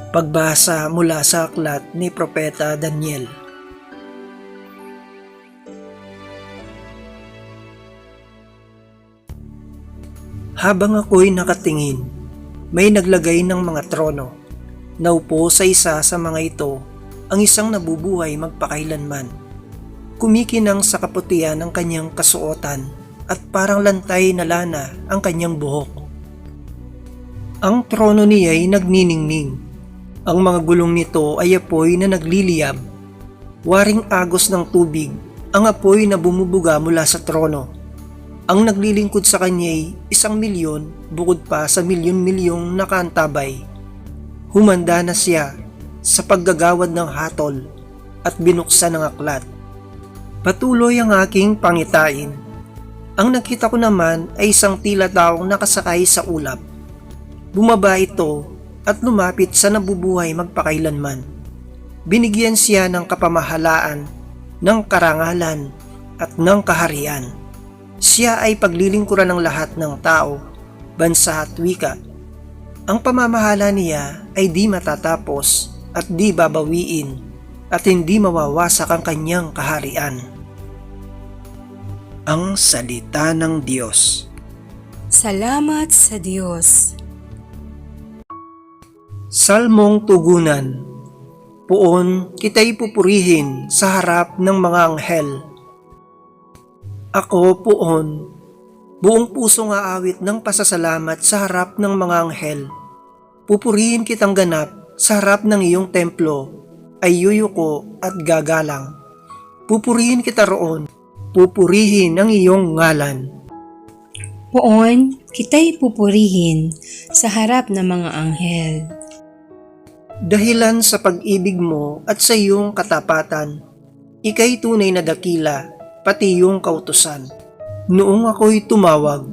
Pagbasa mula sa aklat ni Propeta Daniel. Habang ako'y nakatingin, may naglagay ng mga trono. Naupo sa isa sa mga ito ang isang nabubuhay magpakailanman. Kumikinang sa kaputian ang kanyang kasuotan at parang lantay na lana ang kanyang buhok. Ang trono niya ay nagniningning. Ang mga gulong nito ay apoy na nagliliyab. Waring agos ng tubig ang apoy na bumubuga mula sa trono. Ang naglilingkod sa kanya ay 1,000,000 bukod pa sa milyon-milyong nakaantabay. Humanda na siya sa paggagawad ng hatol at binuksan ng aklat. Patuloy ang aking pangitain. Ang nakita ko naman ay isang tila taong nakasakay sa ulap. Bumaba ito at lumapit sa nabubuhay magpakailanman. Binigyan siya ng kapamahalaan, ng karangalan at ng kaharian. Siya ay paglilingkuran ng lahat ng tao, bansa at wika. Ang pamamahala niya ay di matatapos at di babawiin at hindi mawawasak ang kanyang kaharian. Ang salita ng Diyos. Salamat sa Diyos. Salmong tugunan. Poon kita'y pupurihin sa harap ng mga anghel. Ako poon, buong pusong aawit ng pasasalamat sa harap ng mga anghel. Pupurihin kitang ganap sa harap ng iyong templo, ay yuyuko at gagalang. Pupurihin kita roon, pupurihin ang iyong ngalan. Poon, kita'y pupurihin sa harap ng mga anghel. Dahilan sa pag-ibig mo at sa iyong katapatan, ika'y tunay na dakila, pati iyong kautusan. Noong ako'y tumawag,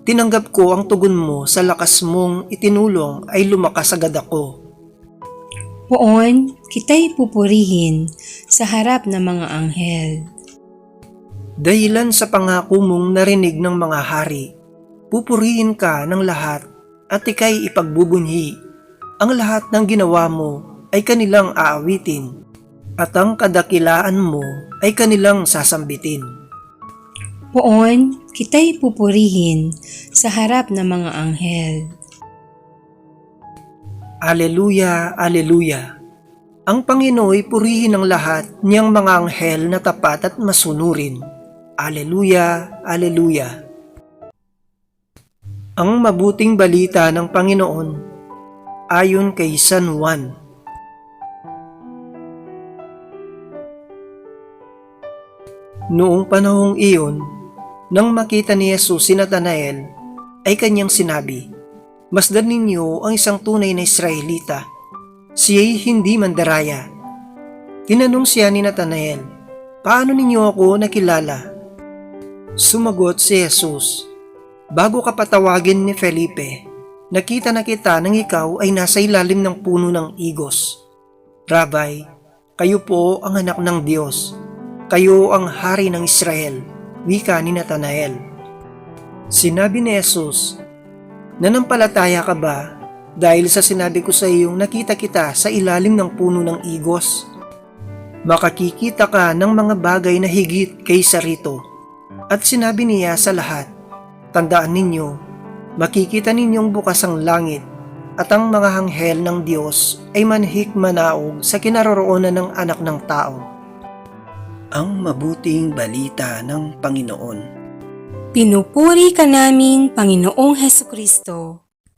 tinanggap ko ang tugon mo, sa lakas mong itinulong ay lumakas agad ako. Poon, kita'y pupurihin sa harap ng mga anghel. Dahilan sa pangako mong narinig ng mga hari, pupurihin ka ng lahat at ika'y ipagbubunyi. Ang lahat ng ginawa mo ay kanilang aawitin at ang kadakilaan mo ay kanilang sasambitin. Poon, kita'y pupurihin sa harap ng mga anghel. Aleluya, aleluya. Ang Panginooy purihin ng lahat niyang mga anghel na tapat at masunurin. Aleluya, aleluya. Ang mabuting balita ng Panginoon ayon kay San Juan. Noong panahong iyon, nang makita ni Jesus si Natanael, ay kanyang sinabi, "Masdan ninyo ang isang tunay na Israelita. Siya'y hindi mandaraya." Tinanong siya ni Natanael, "Paano ninyo ako nakilala?" Sumagot si Jesus, "Bago ka patawagin ni Felipe, nakita na kita nang ikaw ay nasa ilalim ng puno ng igos. Rabay, kayo po ang anak ng Diyos. Kayo ang hari ng Israel," wika ni Natanael. Sinabi ni Jesus, "Nanampalataya ka ba dahil sa sinabi ko sa iyong nakita kita sa ilalim ng puno ng igos? Makakikita ka ng mga bagay na higit kaysa rito." At sinabi niya sa lahat, "Tandaan ninyo, makikita ninyong bukas ang langit at ang mga anghel ng Diyos ay manhik manaog sa kinaroroonan ng anak ng tao." Ang mabuting balita ng Panginoon. Pinupuri ka namin, Panginoong Hesukristo.